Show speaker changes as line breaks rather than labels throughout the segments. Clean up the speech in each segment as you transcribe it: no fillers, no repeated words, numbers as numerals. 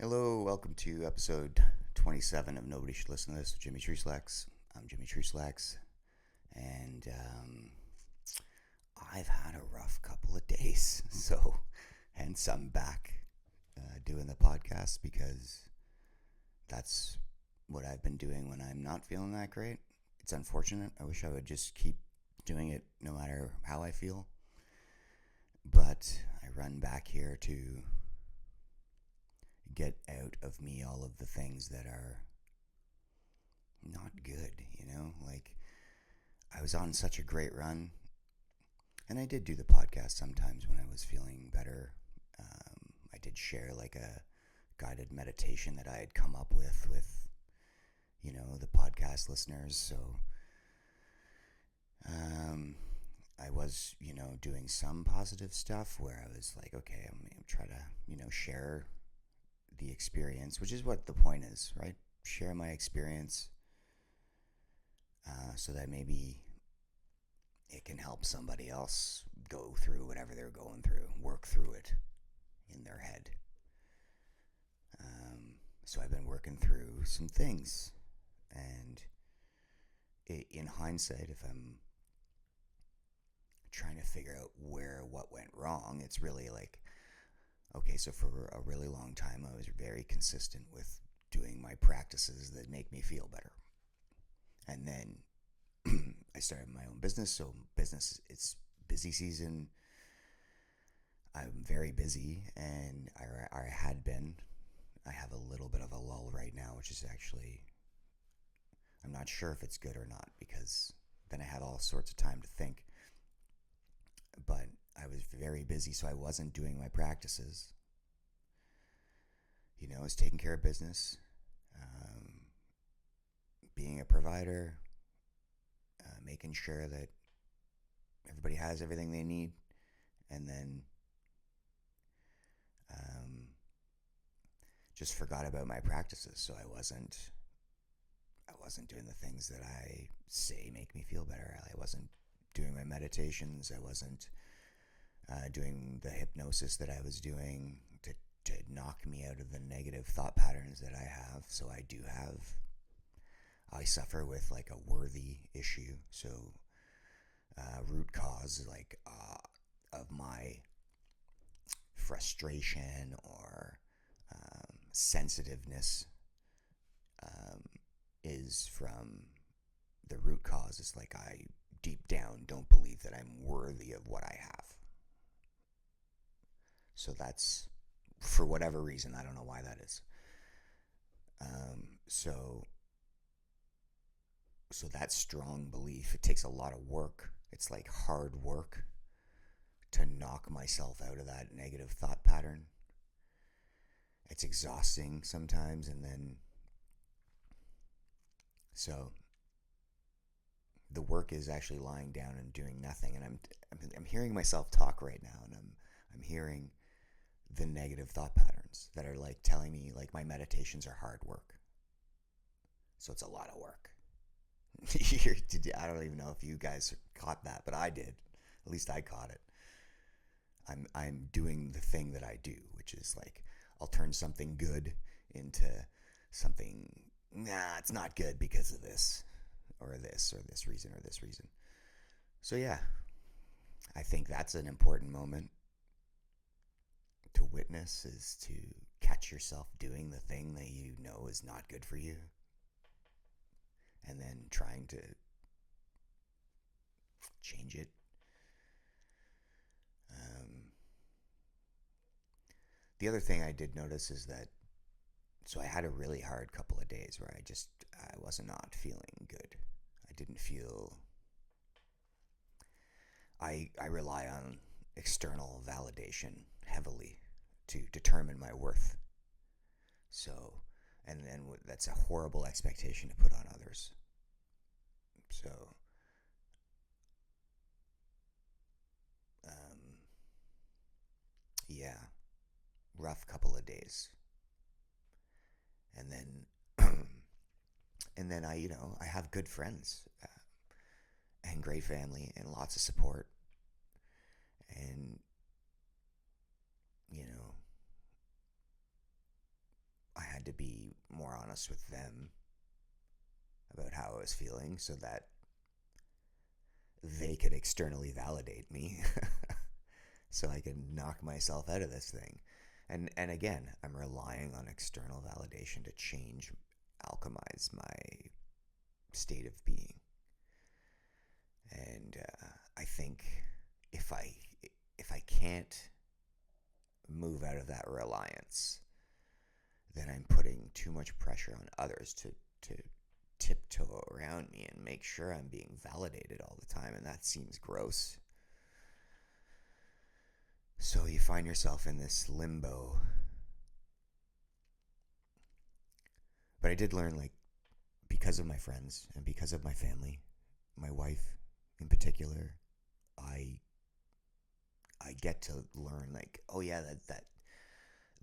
Hello, welcome to episode 27 of Nobody Should Listen to This with Jimmy Trueslacks. I'm Jimmy Trueslacks, and I've had a rough couple of days, so hence I'm back doing the podcast because that's what I've been doing when I'm not feeling that great. It's unfortunate. I wish I would just keep doing it no matter how I feel, but I run back here to get out of me all of the things that are not good, Like, I was on such a great run, and I did do the podcast sometimes when I was feeling better. I did share like a guided meditation that I had come up with, the podcast listeners. So, I was, doing some positive stuff where I was like, okay, I'm going to try to, share the experience, which is what the point is, right? Share my experience so that maybe it can help somebody else go through whatever they're going through, work through it in their head. So I've been working through some things, and in hindsight, if I'm trying to figure out what went wrong, it's really like, okay, so for a really long time, I was very consistent with doing my practices that make me feel better. And then I started my own business. So it's busy season. I'm very busy, and I had been. I have a little bit of a lull right now, which is actually, I'm not sure if it's good or not, because then I have all sorts of time to think. But I was very busy, so I wasn't doing my practices. I was taking care of business, being a provider, making sure that everybody has everything they need, and then just forgot about my practices. So I wasn't doing the things that I say make me feel better. I wasn't doing my meditations. I wasn't doing the hypnosis that I was doing to knock me out of the negative thought patterns that I have. So I suffer with like a worthy issue. So root cause of my frustration or sensitiveness is from the root cause. It's like I deep down don't believe that I'm worthy of what I have. So that's, for whatever reason, I don't know why that is. So that strong belief, it takes a lot of work. It's like hard work to knock myself out of that negative thought pattern. It's exhausting sometimes, and then so the work is actually lying down and doing nothing. And I'm hearing myself talk right now, and I'm hearing the negative thought patterns that are like telling me like my meditations are hard work. So it's a lot of work. I don't even know if you guys caught that, but I did. At least I caught it. I'm doing the thing that I do, which is like I'll turn something good into something, it's not good because of this or this or this reason or this reason. So yeah, I think that's an important moment to witness, is to catch yourself doing the thing that you know is not good for you, and then trying to change it. The other thing I did notice is that, so I had a really hard couple of days where I was not feeling good. I didn't feel, I rely on external validation heavily to determine my worth. So, and then that's a horrible expectation to put on others. So, yeah, rough couple of days. And then, and then I have good friends and great family and lots of support. And, had to be more honest with them about how I was feeling so that they could externally validate me so I could knock myself out of this thing. And again, I'm relying on external validation to change, alchemize my state of being. And I think if I if I can't move out of that reliance, then I'm putting too much pressure on others to tiptoe around me and make sure I'm being validated all the time, and that seems gross. So you find yourself in this limbo. But I did learn, like, because of my friends and because of my family, my wife in particular, I I get to learn, like, oh yeah,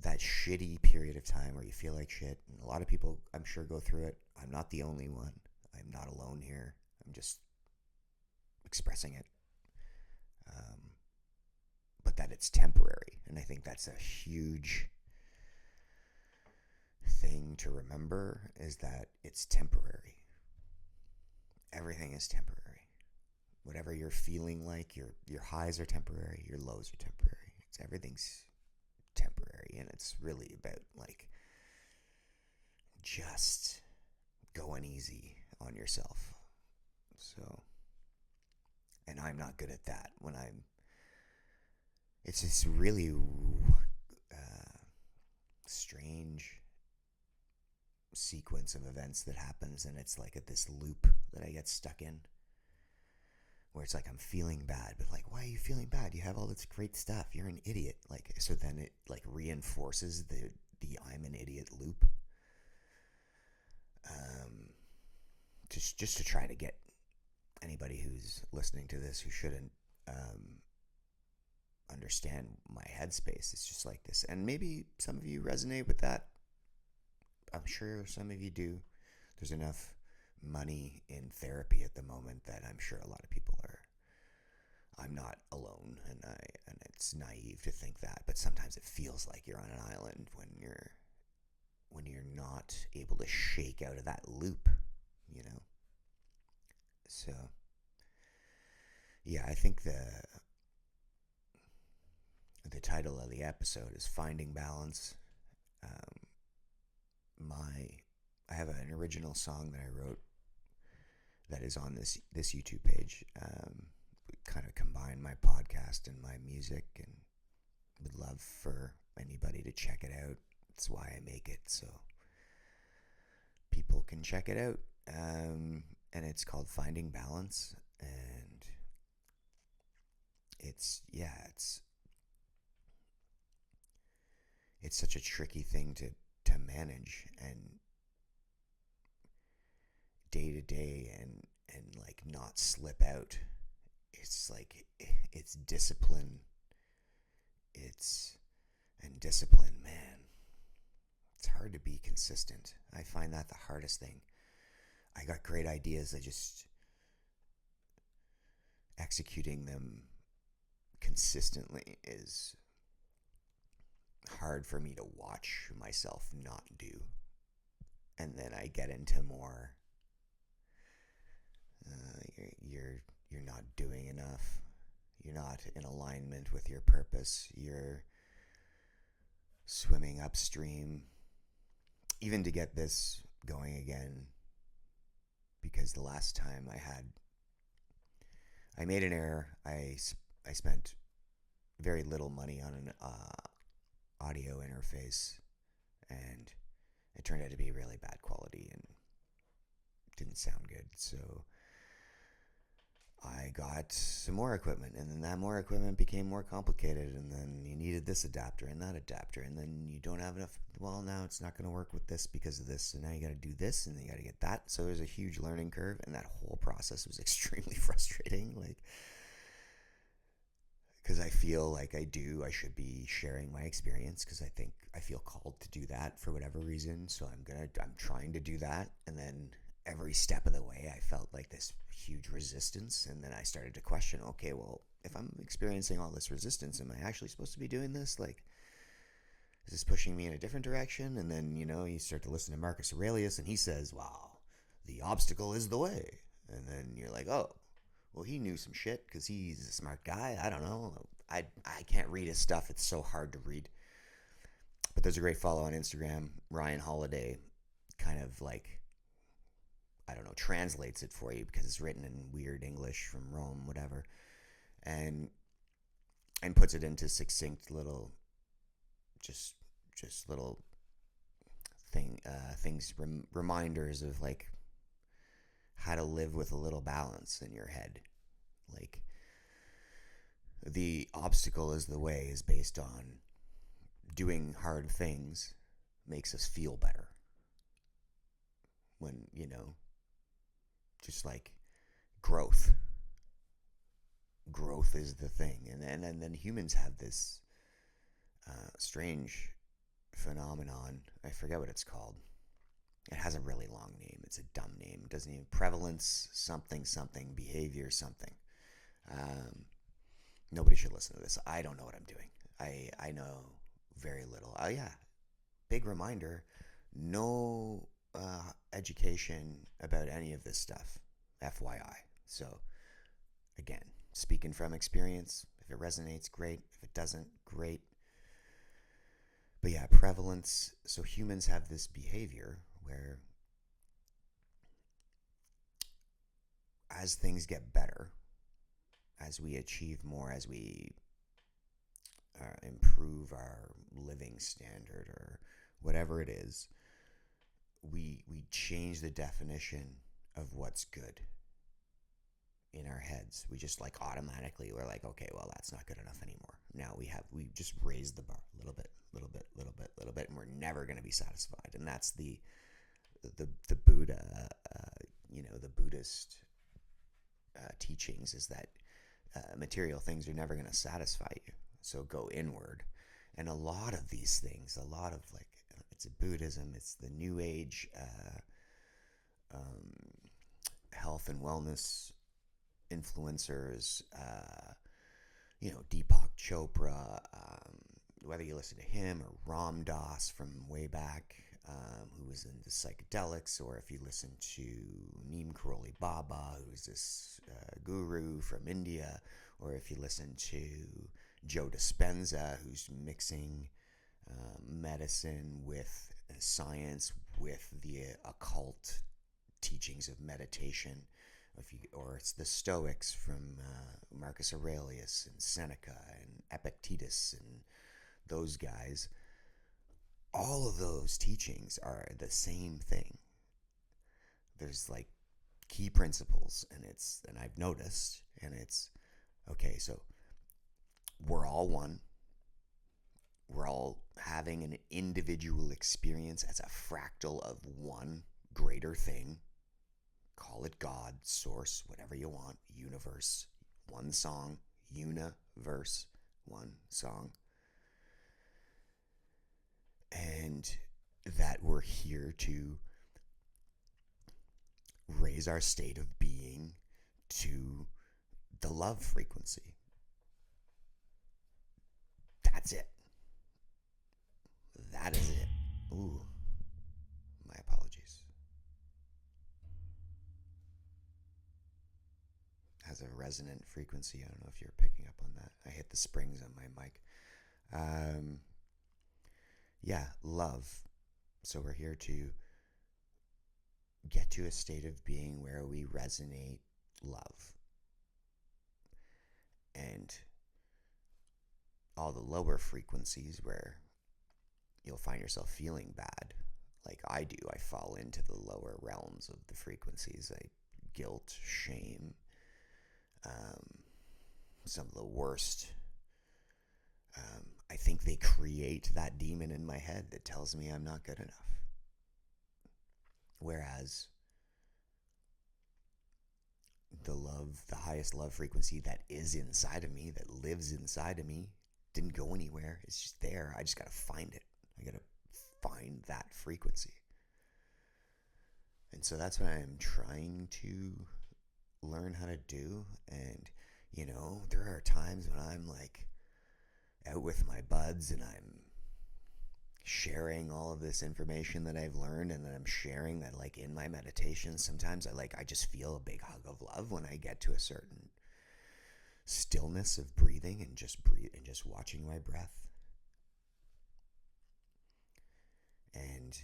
that shitty period of time where you feel like shit, and a lot of people, I'm sure, go through it. I'm not the only one. I'm not alone here. I'm just expressing it. Um, but that it's temporary, and I think that's a huge thing to remember, is that it's temporary. Everything is temporary. Whatever you're feeling like, your highs are temporary, your lows are temporary. Everything's temporary, and it's really about, like, just going easy on yourself. So, and I'm not good at that. It's this really strange sequence of events that happens, and it's like at this loop that I get stuck in, where it's like I'm feeling bad, but like, why are you feeling bad? You have all this great stuff. You're an idiot. Like, so then it like reinforces the I'm an idiot loop. Just to try to get anybody who's listening to this who shouldn't understand my headspace. It's just like this, and maybe some of you resonate with that. I'm sure some of you do. There's enough money in therapy at the moment that I'm sure a lot of people are. I'm not alone, and it's naive to think that, but sometimes it feels like you're on an island when you're not able to shake out of that loop, you know. So yeah, I think the title of the episode is Finding Balance. I have an original song that I wrote that is on this YouTube page. Kind of combine my podcast and my music, and would love for anybody to check it out. That's why I make it, so people can check it out. And it's called Finding Balance, and it's such a tricky thing to manage, and day to day, and like not slip out. It's like, it's discipline. And discipline, man, it's hard to be consistent. I find that the hardest thing. I got great ideas, I just executing them consistently is hard for me to watch myself not do. And then I get into more you're not doing enough. You're not in alignment with your purpose. You're swimming upstream. Even to get this going again, because the last time I made an error. I spent very little money on an audio interface, and it turned out to be really bad quality and didn't sound good. So I got some more equipment, and then that more equipment became more complicated, and then you needed this adapter and that adapter, and then you don't have enough. Well, now it's not going to work with this because of this, and now you got to do this, and then you got to get that. So there's a huge learning curve, and that whole process was extremely frustrating. Like, because I feel like I should be sharing my experience, because I feel called to do that for whatever reason. So I'm trying to do that, and then every step of the way I felt like this huge resistance, and then I started to question, okay, well, if I'm experiencing all this resistance, am I actually supposed to be doing this? Like, is this pushing me in a different direction? And then, you start to listen to Marcus Aurelius, and he says, wow, the obstacle is the way. And then you're like, oh, well, he knew some shit because he's a smart guy. I don't know. I can't read his stuff. It's so hard to read. But there's a great follow on Instagram. Ryan Holiday kind of like, I don't know, translates it for you because it's written in weird English from Rome, whatever. And puts it into succinct little, just little things, reminders of like how to live with a little balance in your head. Like, the obstacle is the way is based on doing hard things makes us feel better. When, just like growth. Growth is the thing. And then humans have this strange phenomenon. I forget what it's called. It has a really long name. It's a dumb name. It doesn't even prevalence something behavior something. Nobody should listen to this. I don't know what I'm doing. I know very little. Oh yeah, big reminder. No education about any of this stuff. FYI. So again, speaking from experience. If it resonates, great. If it doesn't, great. But yeah, prevalence. So humans have this behavior where as things get better, as we achieve more, as we improve our living standard or whatever it is, we change the definition of what's good in our heads. We just like automatically, we're like, okay, well, that's not good enough anymore. Now we just raised the bar a little bit, and we're never going to be satisfied. And that's the Buddha, the Buddhist teachings is that material things are never going to satisfy you. So go inward. And a lot of these things, a lot of like, it's Buddhism, it's the New Age health and wellness influencers, Deepak Chopra, whether you listen to him or Ram Dass from way back, who was into psychedelics, or if you listen to Neem Karoli Baba, who's this guru from India, or if you listen to Joe Dispenza, who's mixing medicine with science, with the occult teachings of meditation, or it's the Stoics from Marcus Aurelius and Seneca and Epictetus and those guys. All of those teachings are the same thing. There's like key principles, and I've noticed, and it's okay. So we're all one. We're all having an individual experience as a fractal of one greater thing. Call it God, source, whatever you want, universe, one song, universe, one song. And that we're here to raise our state of being to the love frequency. That's it. That is it. Ooh, my apologies. Has a resonant frequency. I don't know if you're picking up on that. I hit the springs on my mic. Yeah, love. So we're here to get to a state of being where we resonate love. And all the lower frequencies where you'll find yourself feeling bad, like I do. I fall into the lower realms of the frequencies, like guilt, shame, some of the worst. I think they create that demon in my head that tells me I'm not good enough. Whereas the highest love frequency that is inside of me, that lives inside of me, didn't go anywhere. It's just there. I just got to find it. I got to find that frequency. And so that's what I'm trying to learn how to do. And, there are times when I'm like out with my buds and I'm sharing all of this information that I've learned, and then I'm sharing that like in my meditation. Sometimes I just feel a big hug of love when I get to a certain stillness of breathing and just breathe and just watching my breath. And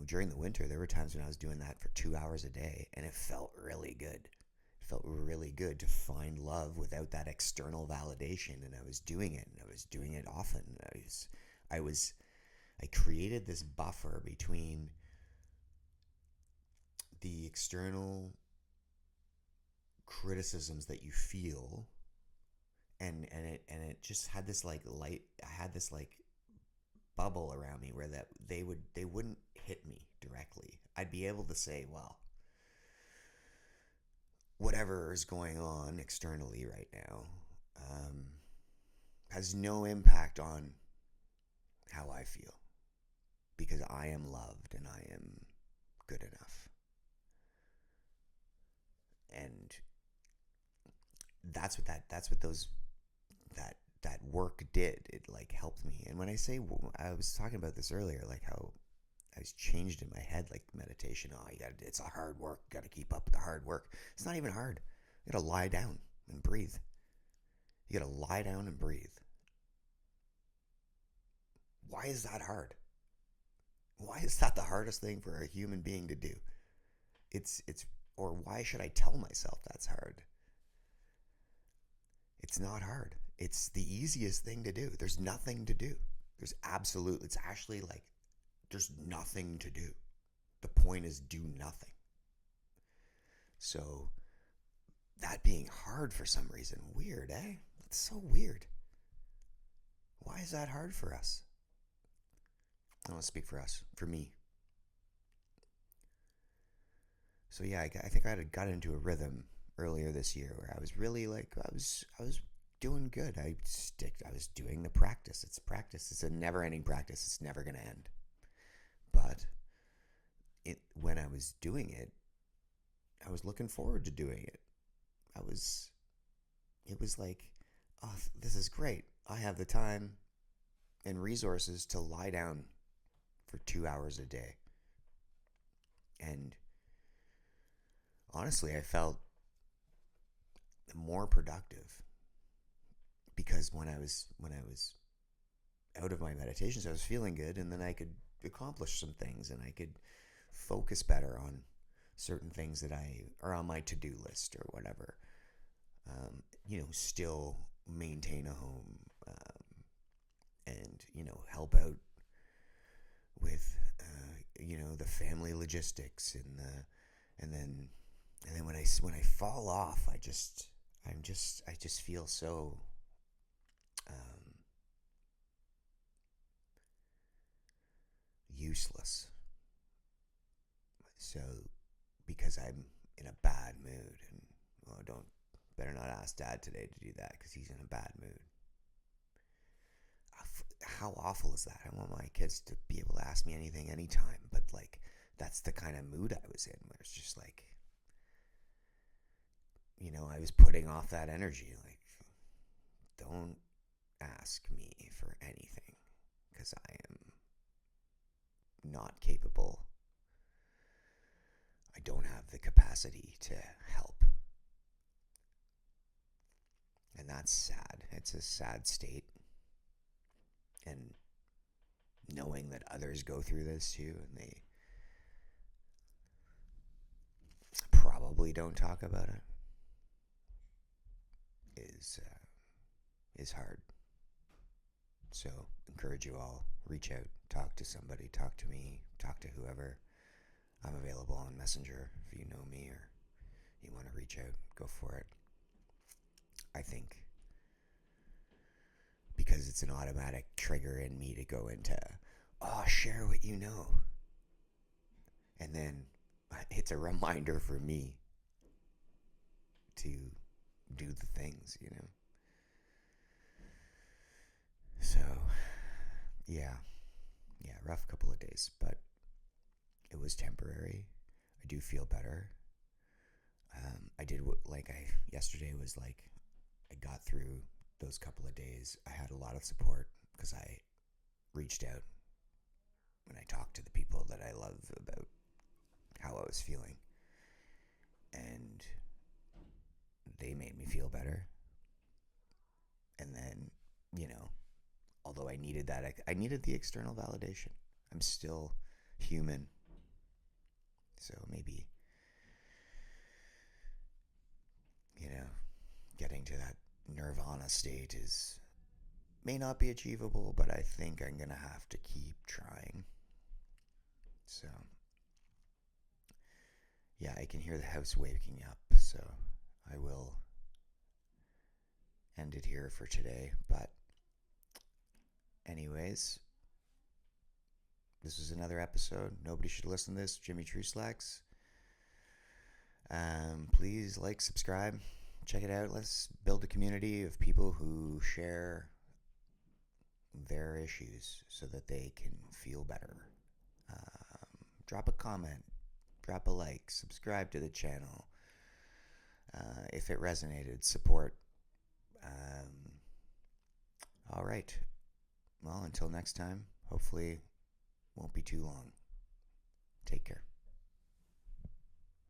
during the winter, there were times when I was doing that for 2 hours a day, and it felt really good. It felt really good to find love without that external validation, and I was doing it, and I was doing it often. I was, I created this buffer between the external criticisms that you feel, and it just had this like light. I had this like bubble around me where that they wouldn't hit me directly. I'd be able to say, well, whatever is going on externally right now um, has no impact on how I feel, because I am loved and I am good enough. And that's what those that work did. It like helped me. And when I say, I was talking about this earlier, like how I was changed in my head, like meditation. Oh, it's a hard work. You got to keep up with the hard work. It's not even hard. You got to lie down and breathe. You got to lie down and breathe. Why is that hard? Why is that the hardest thing for a human being to do? It's or why should I tell myself that's hard? It's not hard. It's the easiest thing to do. There's nothing to do. It's actually like there's nothing to do. The point is do nothing. So that being hard for some reason, weird, eh? That's so weird. Why is that hard for us? I don't want to speak for us, for me. So yeah, I think I got into a rhythm earlier this year where I was really like I was doing good. I was doing the practice. It's practice. It's a never-ending practice. It's never going to end. But when I was doing it, I was looking forward to doing it. I was it was like, oh, this is great. I have the time and resources to lie down for 2 hours a day. And honestly, I felt more productive because when I was out of my meditations, I was feeling good, and then I could accomplish some things, and I could focus better on certain things that I are on my to-do list or whatever. Still maintain a home, and help out with the family logistics, and then when I fall off, I just feel so um, useless. So because I'm in a bad mood, and well, don't better not ask Dad today to do that because he's in a bad mood. How awful is that? I want my kids to be able to ask me anything anytime, but like that's the kind of mood I was in, where it's just like I was putting off that energy. Like, don't ask me for anything because I am not capable. I don't have the capacity to help. And that's sad. It's a sad state. And knowing that others go through this too, and they probably don't talk about it, is hard. So, encourage you all. Reach out, talk to somebody, talk to me, talk to whoever. I'm available on Messenger if you know me or you want to reach out. Go for it. I think because it's an automatic trigger in me to go into, oh, share what you know. And then it's a reminder for me to do the things. So, yeah, rough couple of days, but it was temporary. I do feel better. I did yesterday was like, I got through those couple of days. I had a lot of support because reached out, when I talked to the people that I love about how I was feeling. And they made me feel better. And then, you know, although I needed that, I needed the external validation. I'm still human. So maybe, you know, getting to that nirvana state is may not be achievable, but I think I'm going to have to keep trying. So, yeah, I can hear the house waking up, so I will end it here for today. But, anyways, this was another episode. Nobody should listen to this. Jimmy Trueslacks. Please like, subscribe, check it out. Let's build a community of people who share their issues so that they can feel better. Drop a comment, drop a like, subscribe to the channel. If it resonated, support. All right. Well, until next time, hopefully won't be too long. Take care.